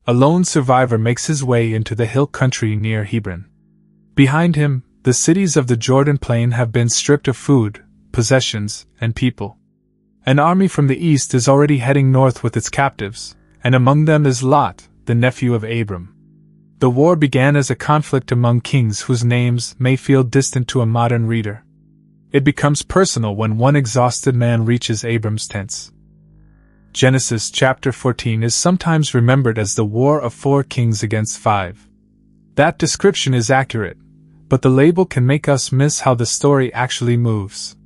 A lone survivor makes his way into the hill country near Hebron. Behind him, the cities of the Jordan plain have been stripped of food, possessions, and people. An army from the east is already heading north with its captives, and among them is Lot, the nephew of Abram. The war began as a conflict among kings whose names may feel distant to a modern reader. It becomes personal when one exhausted man reaches Abram's tents. Genesis chapter 14 is sometimes remembered as the War of 4 Kings against 5. That description is accurate, but the label can make us miss how the story actually moves.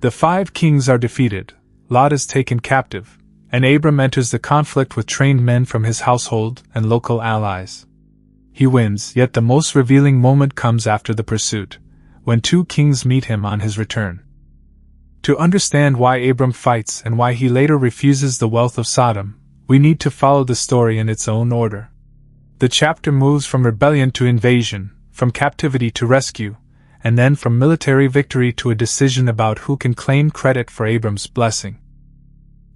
The 5 kings are defeated, Lot is taken captive, and Abram enters the conflict with trained men from his household and local allies. He wins, yet the most revealing moment comes after the pursuit, when 2 kings meet him on his return. To understand why Abram fights and why he later refuses the wealth of Sodom, we need to follow the story in its own order. The chapter moves from rebellion to invasion, from captivity to rescue, and then from military victory to a decision about who can claim credit for Abram's blessing.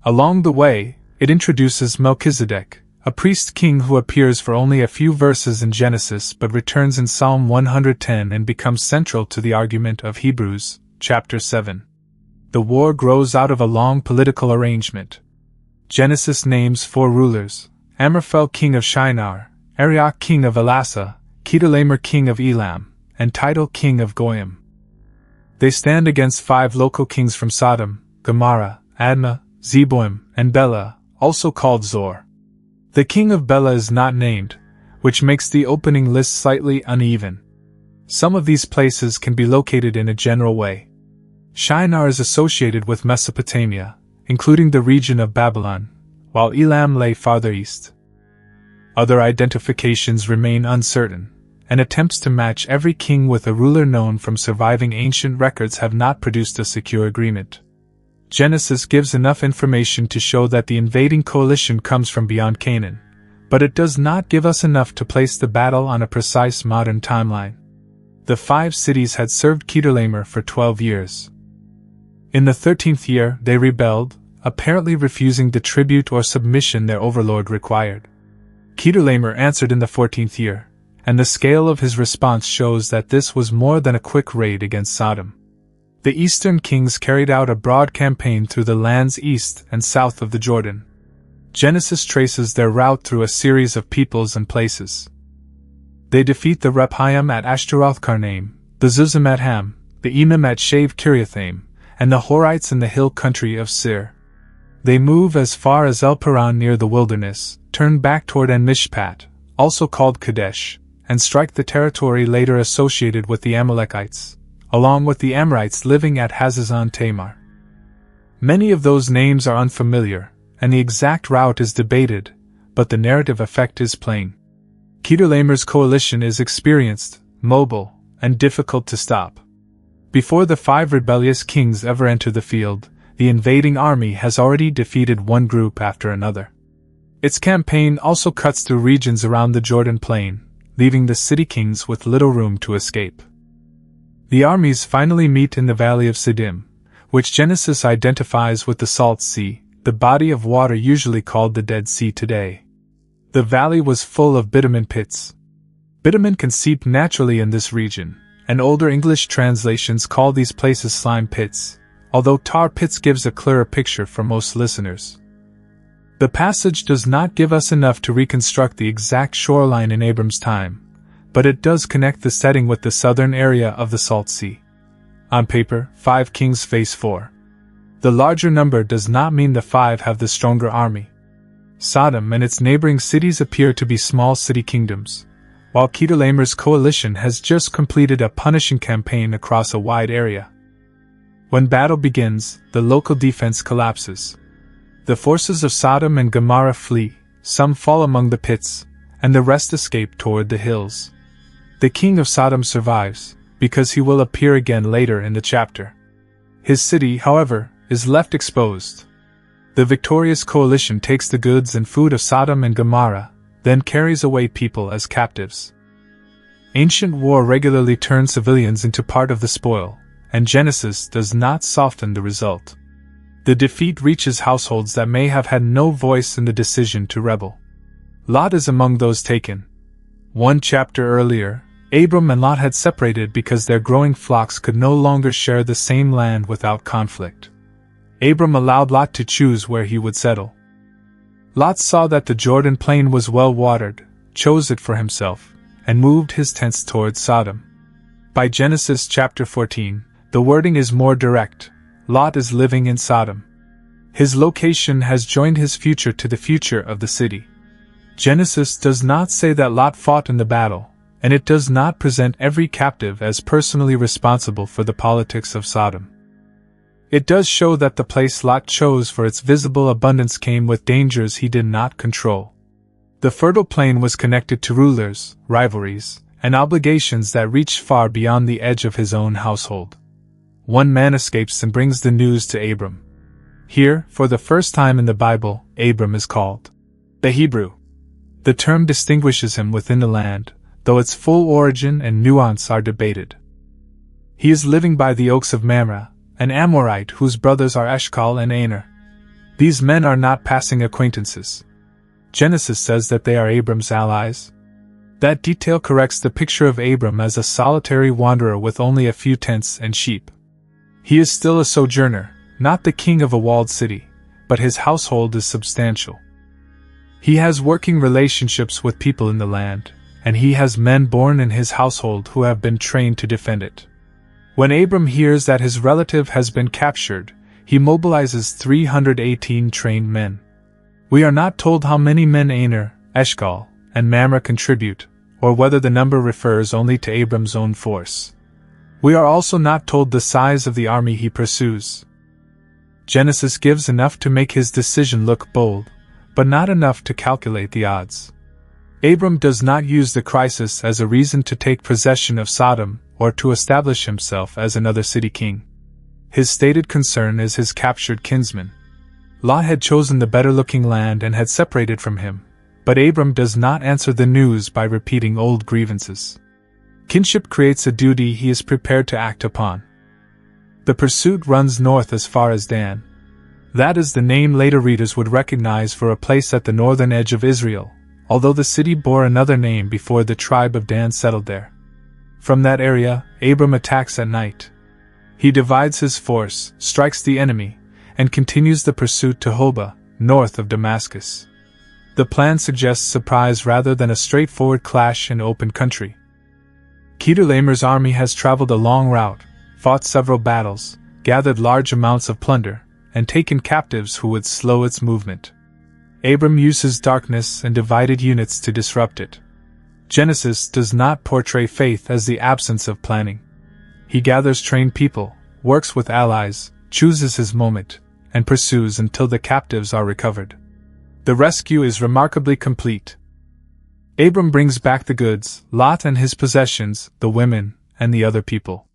Along the way, it introduces Melchizedek, a priest-king who appears for only a few verses in Genesis but returns in Psalm 110 and becomes central to the argument of Hebrews, chapter 7. The war grows out of a long political arrangement. Genesis names 4 rulers: Amraphel king of Shinar, Arioch king of Elasa, Chedorlaomer king of Elam, and Tidal king of Goyim. They stand against 5 local kings from Sodom, Gomorrah, Admah, Zeboim, and Bela, also called Zor. The king of Bela is not named, which makes the opening list slightly uneven. Some of these places can be located in a general way. Shinar is associated with Mesopotamia, including the region of Babylon, while Elam lay farther east. Other identifications remain uncertain, and attempts to match every king with a ruler known from surviving ancient records have not produced a secure agreement. Genesis gives enough information to show that the invading coalition comes from beyond Canaan, but it does not give us enough to place the battle on a precise modern timeline. The 5 cities had served Chedorlaomer for 12 years. In the 13th year, they rebelled, apparently refusing the tribute or submission their overlord required. Chedorlaomer answered in the 14th year, and the scale of his response shows that this was more than a quick raid against Sodom. The eastern kings carried out a broad campaign through the lands east and south of the Jordan. Genesis traces their route through a series of peoples and places. They defeat the Rephaim at Ashtaroth-Karnaim, the Zuzim at Ham, the Emim at Shav-Kiriathaim, and the Horites in the hill country of Seir. They move as far as El Paran near the wilderness, turn back toward En-Mishpat, also called Kadesh, and strike the territory later associated with the Amalekites, along with the Amorites living at Hazazon Tamar. Many of those names are unfamiliar, and the exact route is debated, but the narrative effect is plain. Chedorlaomer's coalition is experienced, mobile, and difficult to stop. Before the 5 rebellious kings ever enter the field, the invading army has already defeated one group after another. Its campaign also cuts through regions around the Jordan plain, leaving the city kings with little room to escape. The armies finally meet in the Valley of Siddim, which Genesis identifies with the Salt Sea, the body of water usually called the Dead Sea today. The valley was full of bitumen pits. Bitumen can seep naturally in this region, and older English translations call these places slime pits, although tar pits gives a clearer picture for most listeners. The passage does not give us enough to reconstruct the exact shoreline in Abram's time, but it does connect the setting with the southern area of the Salt Sea. On paper, 5 kings face 4. The larger number does not mean the 5 have the stronger army. Sodom and its neighboring cities appear to be small city kingdoms, while Chedorlaomer's coalition has just completed a punishing campaign across a wide area. When battle begins, the local defense collapses. The forces of Sodom and Gomorrah flee, some fall among the pits, and the rest escape toward the hills. The king of Sodom survives, because he will appear again later in the chapter. His city, however, is left exposed. The victorious coalition takes the goods and food of Sodom and Gomorrah, then carries away people as captives. Ancient war regularly turned civilians into part of the spoil, and Genesis does not soften the result. The defeat reaches households that may have had no voice in the decision to rebel. Lot is among those taken. One chapter earlier, Abram and Lot had separated because their growing flocks could no longer share the same land without conflict. Abram allowed Lot to choose where he would settle. Lot saw that the Jordan plain was well watered, chose it for himself, and moved his tents towards Sodom. By Genesis chapter 14, the wording is more direct. Lot is living in Sodom. His location has joined his future to the future of the city. Genesis does not say that Lot fought in the battle, and it does not present every captive as personally responsible for the politics of Sodom. It does show that the place Lot chose for its visible abundance came with dangers he did not control. The fertile plain was connected to rulers, rivalries, and obligations that reached far beyond the edge of his own household. One man escapes and brings the news to Abram. Here, for the first time in the Bible, Abram is called the Hebrew. The term distinguishes him within the land, though its full origin and nuance are debated. He is living by the oaks of Mamre, an Amorite whose brothers are Eshcol and Aner. These men are not passing acquaintances. Genesis says that they are Abram's allies. That detail corrects the picture of Abram as a solitary wanderer with only a few tents and sheep. He is still a sojourner, not the king of a walled city, but his household is substantial. He has working relationships with people in the land, and he has men born in his household who have been trained to defend it. When Abram hears that his relative has been captured, he mobilizes 318 trained men. We are not told how many men Aner, Eshcol, and Mamre contribute, or whether the number refers only to Abram's own force. We are also not told the size of the army he pursues. Genesis gives enough to make his decision look bold, but not enough to calculate the odds. Abram does not use the crisis as a reason to take possession of Sodom or to establish himself as another city king. His stated concern is his captured kinsman. Lot had chosen the better-looking land and had separated from him, but Abram does not answer the news by repeating old grievances. Kinship creates a duty he is prepared to act upon. The pursuit runs north as far as Dan. That is the name later readers would recognize for a place at the northern edge of Israel, although the city bore another name before the tribe of Dan settled there. From that area, Abram attacks at night. He divides his force, strikes the enemy, and continues the pursuit to Hobah, north of Damascus. The plan suggests surprise rather than a straightforward clash in open country. Chedorlaomer's army has traveled a long route, fought several battles, gathered large amounts of plunder, and taken captives who would slow its movement. Abram uses darkness and divided units to disrupt it. Genesis does not portray faith as the absence of planning. He gathers trained people, works with allies, chooses his moment, and pursues until the captives are recovered. The rescue is remarkably complete. Abram brings back the goods, Lot and his possessions, the women, and the other people.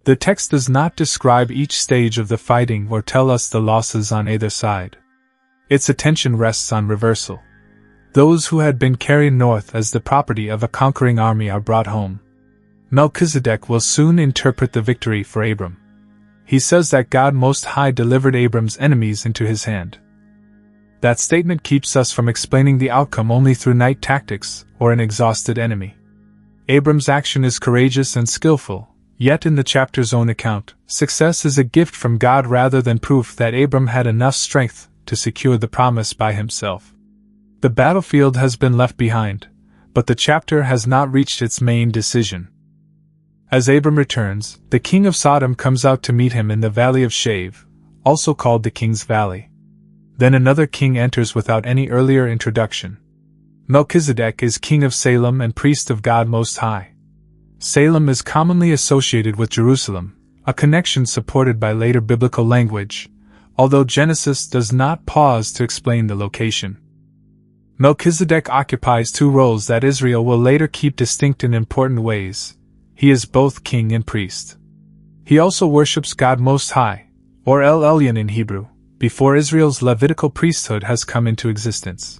The text does not describe each stage of the fighting or tell us the losses on either side. Its attention rests on reversal. Those who had been carried north as the property of a conquering army are brought home. Melchizedek will soon interpret the victory for Abram. He says that God Most High delivered Abram's enemies into his hand. That statement keeps us from explaining the outcome only through night tactics or an exhausted enemy. Abram's action is courageous and skillful, yet in the chapter's own account, success is a gift from God rather than proof that Abram had enough strength to secure the promise by himself. The battlefield has been left behind, but the chapter has not reached its main decision. As Abram returns, the king of Sodom comes out to meet him in the valley of Shave, also called the King's Valley. Then another king enters without any earlier introduction. Melchizedek is king of Salem and priest of God Most High. Salem is commonly associated with Jerusalem, a connection supported by later biblical language, although Genesis does not pause to explain the location. Melchizedek occupies two roles that Israel will later keep distinct in important ways. He is both king and priest. He also worships God Most High, or El Elyon in Hebrew, before Israel's Levitical priesthood has come into existence.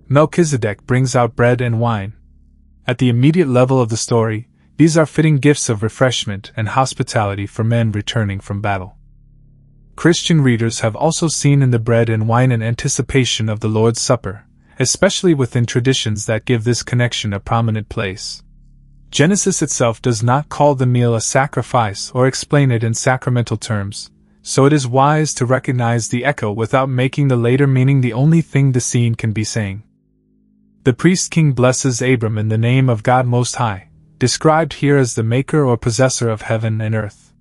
Melchizedek brings out bread and wine. At the immediate level of the story, these are fitting gifts of refreshment and hospitality for men returning from battle. Christian readers have also seen in the bread and wine an anticipation of the Lord's Supper, especially within traditions that give this connection a prominent place. Genesis itself does not call the meal a sacrifice or explain it in sacramental terms, so it is wise to recognize the echo without making the later meaning the only thing the scene can be saying. The priest-king blesses Abram in the name of God Most High, described here as the maker or possessor of heaven and earth.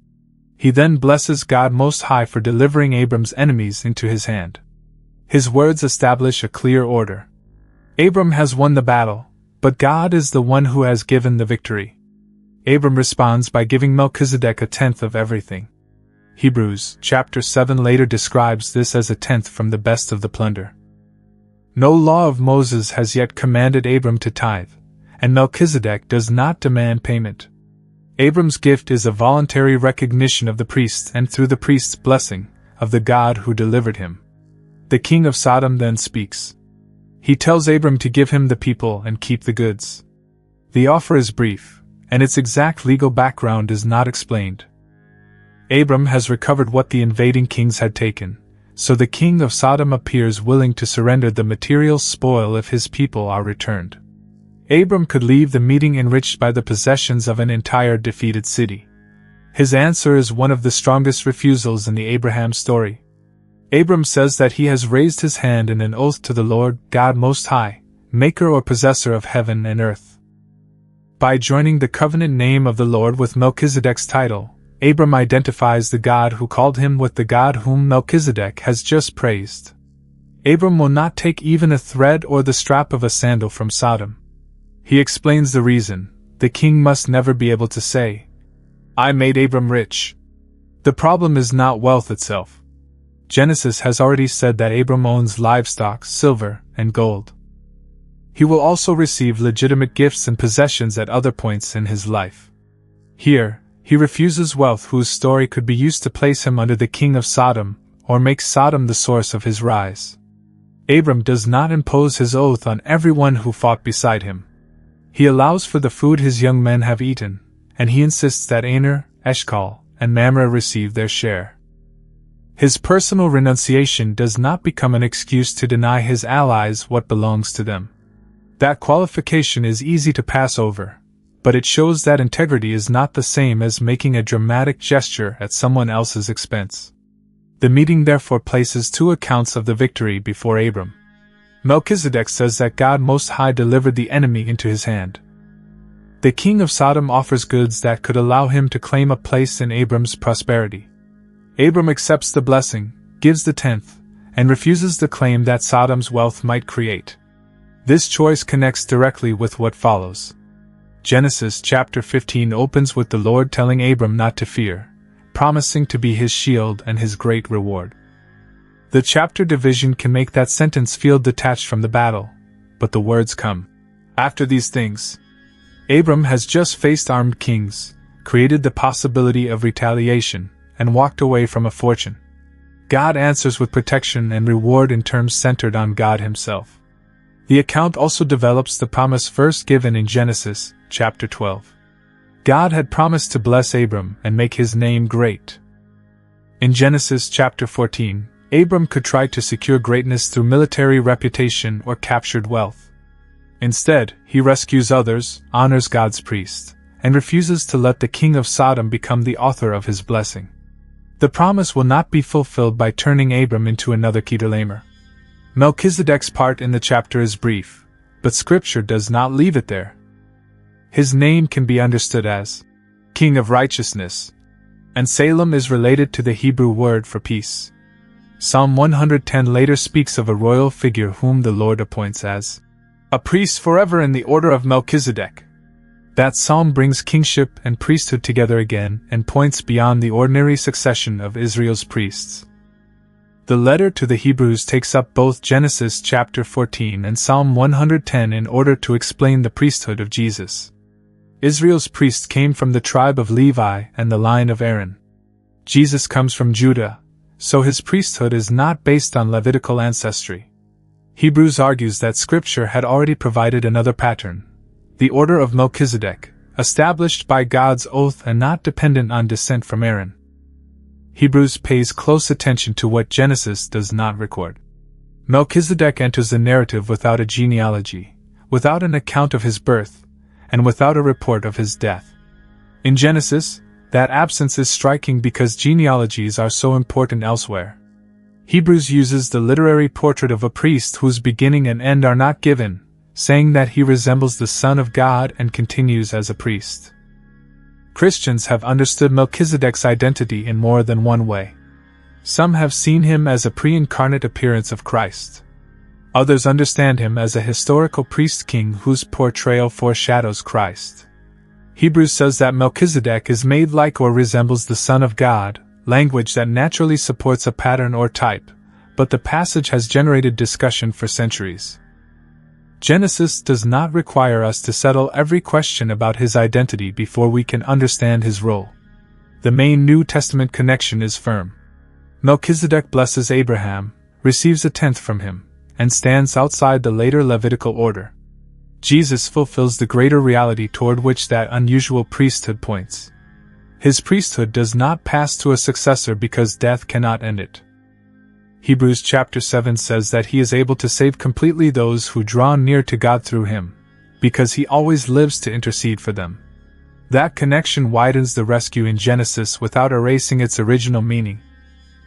He then blesses God Most High for delivering Abram's enemies into his hand. His words establish a clear order. Abram has won the battle, but God is the one who has given the victory. Abram responds by giving Melchizedek a tenth of everything. Hebrews chapter 7 later describes this as a tenth from the best of the plunder. No law of Moses has yet commanded Abram to tithe, and Melchizedek does not demand payment. Abram's gift is a voluntary recognition of the priest and, through the priest's blessing, of the God who delivered him. The king of Sodom then speaks. He tells Abram to give him the people and keep the goods. The offer is brief, and its exact legal background is not explained. Abram has recovered what the invading kings had taken, so the king of Sodom appears willing to surrender the material spoil if his people are returned. Abram could leave the meeting enriched by the possessions of an entire defeated city. His answer is one of the strongest refusals in the Abraham story. Abram says that he has raised his hand in an oath to the Lord God Most High, maker or possessor of heaven and earth. By joining the covenant name of the Lord with Melchizedek's title, Abram identifies the God who called him with the God whom Melchizedek has just praised. Abram will not take even a thread or the strap of a sandal from Sodom. He explains the reason: the king must never be able to say, "I made Abram rich." The problem is not wealth itself. Genesis has already said that Abram owns livestock, silver, and gold. He will also receive legitimate gifts and possessions at other points in his life. Here, he refuses wealth whose story could be used to place him under the king of Sodom, or make Sodom the source of his rise. Abram does not impose his oath on everyone who fought beside him. He allows for the food his young men have eaten, and he insists that Aner, Eshcol, and Mamre receive their share. His personal renunciation does not become an excuse to deny his allies what belongs to them. That qualification is easy to pass over, but it shows that integrity is not the same as making a dramatic gesture at someone else's expense. The meeting therefore places two accounts of the victory before Abram. Melchizedek says that God Most High delivered the enemy into his hand. The king of Sodom offers goods that could allow him to claim a place in Abram's prosperity. Abram accepts the blessing, gives the tenth, and refuses the claim that Sodom's wealth might create. This choice connects directly with what follows. Genesis chapter 15 opens with the Lord telling Abram not to fear, promising to be his shield and his great reward. The chapter division can make that sentence feel detached from the battle, but the words come after these things. Abram has just faced armed kings, created the possibility of retaliation, and walked away from a fortune. God answers with protection and reward in terms centered on God himself. The account also develops the promise first given in Genesis chapter 12. God had promised to bless Abram and make his name great. In Genesis chapter 14, Abram could try to secure greatness through military reputation or captured wealth. Instead, he rescues others, honors God's priest, and refuses to let the king of Sodom become the author of his blessing. The promise will not be fulfilled by turning Abram into another Chedorlaomer. Melchizedek's part in the chapter is brief, but Scripture does not leave it there. His name can be understood as King of Righteousness, and Salem is related to the Hebrew word for peace. Psalm 110 later speaks of a royal figure whom the Lord appoints as a priest forever in the order of Melchizedek. That psalm brings kingship and priesthood together again and points beyond the ordinary succession of Israel's priests. The letter to the Hebrews takes up both Genesis chapter 14 and Psalm 110 in order to explain the priesthood of Jesus. Israel's priests came from the tribe of Levi and the line of Aaron. Jesus comes from Judah, so his priesthood is not based on Levitical ancestry. Hebrews argues that Scripture had already provided another pattern, the order of Melchizedek, established by God's oath and not dependent on descent from Aaron. Hebrews pays close attention to what Genesis does not record. Melchizedek enters the narrative without a genealogy, without an account of his birth, and without a report of his death. In Genesis, that absence is striking because genealogies are so important elsewhere. Hebrews uses the literary portrait of a priest whose beginning and end are not given, saying that he resembles the Son of God and continues as a priest. Christians have understood Melchizedek's identity in more than one way. Some have seen him as a pre-incarnate appearance of Christ. Others understand him as a historical priest-king whose portrayal foreshadows Christ. Hebrews says that Melchizedek is made like or resembles the Son of God, language that naturally supports a pattern or type, but the passage has generated discussion for centuries. Genesis does not require us to settle every question about his identity before we can understand his role. The main New Testament connection is firm. Melchizedek blesses Abraham, receives a tenth from him, and stands outside the later Levitical order. Jesus fulfills the greater reality toward which that unusual priesthood points. His priesthood does not pass to a successor because death cannot end it. Hebrews chapter 7 says that he is able to save completely those who draw near to God through him, because he always lives to intercede for them. That connection widens the rescue in Genesis without erasing its original meaning.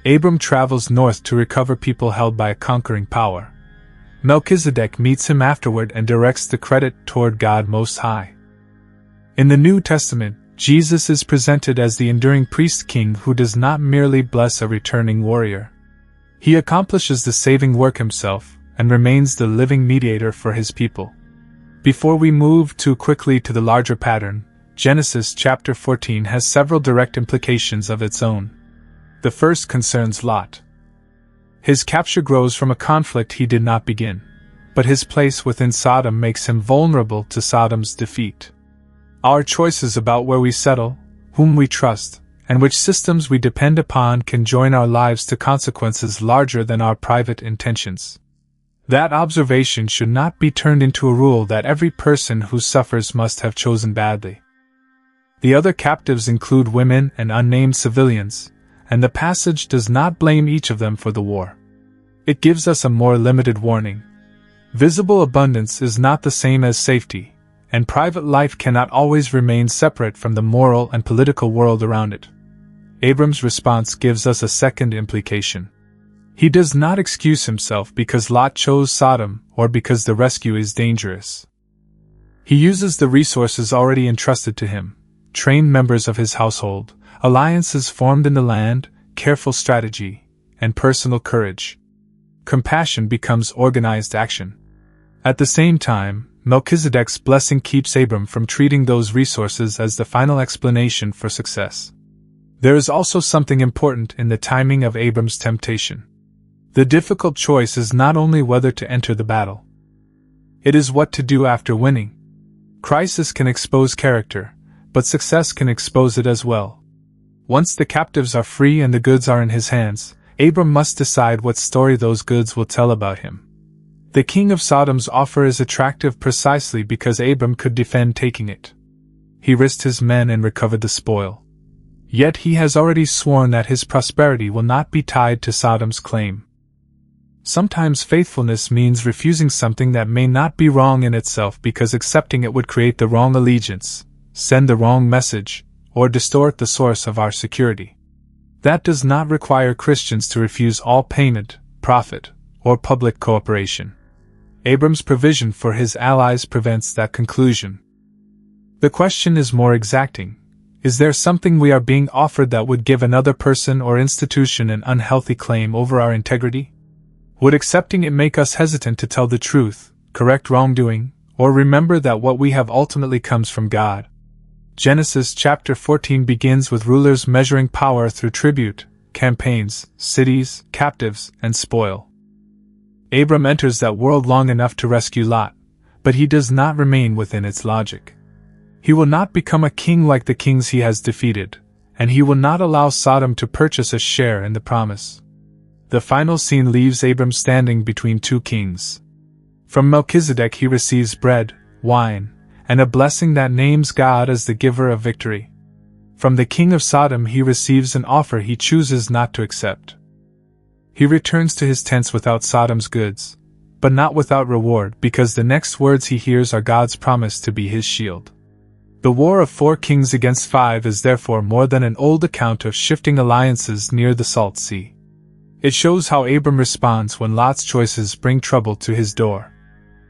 Abram travels north to recover people held by a conquering power. Melchizedek meets him afterward and directs the credit toward God Most High. In the New Testament, Jesus is presented as the enduring priest-king who does not merely bless a returning warrior. He accomplishes the saving work himself, and remains the living mediator for his people. Before we move too quickly to the larger pattern, Genesis chapter 14 has several direct implications of its own. The first concerns Lot. His capture grows from a conflict he did not begin, but his place within Sodom makes him vulnerable to Sodom's defeat. Our choices about where we settle, whom we trust, and which systems we depend upon can join our lives to consequences larger than our private intentions. That observation should not be turned into a rule that every person who suffers must have chosen badly. The other captives include women and unnamed civilians, and the passage does not blame each of them for the war. It gives us a more limited warning. Visible abundance is not the same as safety, and private life cannot always remain separate from the moral and political world around it. Abram's response gives us a second implication. He does not excuse himself because Lot chose Sodom or because the rescue is dangerous. He uses the resources already entrusted to him, trained members of his household, alliances formed in the land, careful strategy, and personal courage. Compassion becomes organized action. At the same time, Melchizedek's blessing keeps Abram from treating those resources as the final explanation for success. There is also something important in the timing of Abram's temptation. The difficult choice is not only whether to enter the battle. It is what to do after winning. Crisis can expose character, but success can expose it as well. Once the captives are free and the goods are in his hands, Abram must decide what story those goods will tell about him. The king of Sodom's offer is attractive precisely because Abram could defend taking it. He risked his men and recovered the spoil. Yet he has already sworn that his prosperity will not be tied to Sodom's claim. Sometimes faithfulness means refusing something that may not be wrong in itself because accepting it would create the wrong allegiance, send the wrong message, or distort the source of our security. That does not require Christians to refuse all payment, profit, or public cooperation. Abram's provision for his allies prevents that conclusion. The question is more exacting. Is there something we are being offered that would give another person or institution an unhealthy claim over our integrity? Would accepting it make us hesitant to tell the truth, correct wrongdoing, or remember that what we have ultimately comes from God? Genesis chapter 14 begins with rulers measuring power through tribute, campaigns, cities, captives, and spoil. Abram enters that world long enough to rescue Lot, but he does not remain within its logic. He will not become a king like the kings he has defeated, and he will not allow Sodom to purchase a share in the promise. The final scene leaves Abram standing between two kings. From Melchizedek he receives bread, wine, and a blessing that names God as the giver of victory. From the king of Sodom he receives an offer he chooses not to accept. He returns to his tents without Sodom's goods, but not without reward, because the next words he hears are God's promise to be his shield. The war of 4 kings against 5 is therefore more than an old account of shifting alliances near the Salt Sea. It shows how Abram responds when Lot's choices bring trouble to his door.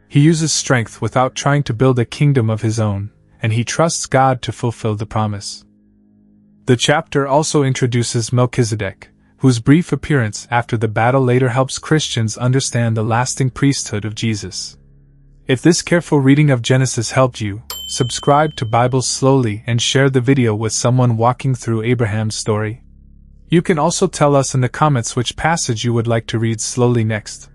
He uses strength without trying to build a kingdom of his own, and he trusts God to fulfill the promise. The chapter also introduces Melchizedek, whose brief appearance after the battle later helps Christians understand the lasting priesthood of Jesus. If this careful reading of Genesis helped you, subscribe to Bible Slowly and share the video with someone walking through Abraham's story. You can also tell us in the comments which passage you would like to read slowly next.